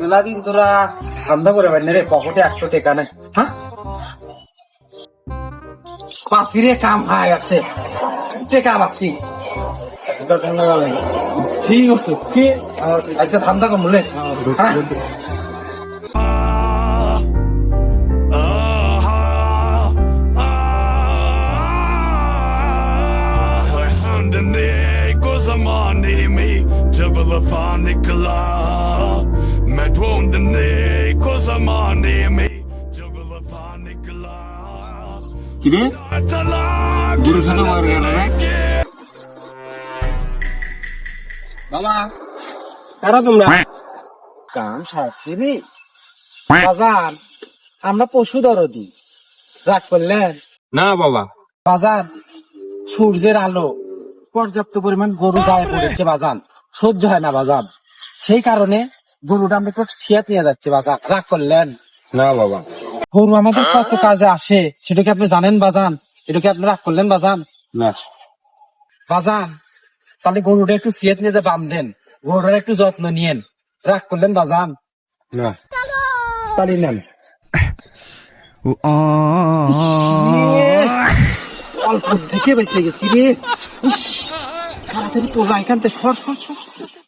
মেলা দিন তোরা ধান্দা করে পারি রে, পকেটে 100 টাকা নেই। হ্যাঁ, পাশিরে কাম হয়ে গেছে, টাকা পাচ্ছি। ঠিক আছে, কি আজকে ধান্দা কম বলে। কিরে গরু খেতে পারে গেল না বাবা, কারা তোমরা? কাম সারছি রে বাজার, আমরা পশু দরদি, রাগ করলেন না বাবা। বাজার। সূর্যের আলো পর্যাপ্ত পরিমাণ গরু গায়ে পড়েছে বাজান, সহ্য হয় না বাজান। সেই কারণে গরুটা আমরা একটু ছিয়াত নিয়ে যাচ্ছে বাজান, রাগ করলেন না বাবা। গরু আমাদের কত কাজে আসে সেটা কি আপনি জানেন বাজান? এটা কি আপনি রাগ করলেন বাজান? না বাজান, তাহলে গরুটা একটু ছিয়াত নিয়ে যে বাঁধেন, গরুটার একটু যত্ন নিয়েন, রাগ করলেন বাজান? না তাহলে নেন। অল্প থেকে বেঁচে গেছি রে। তাড়াতাড়ি পোলা এখান থেকে সর সর সর।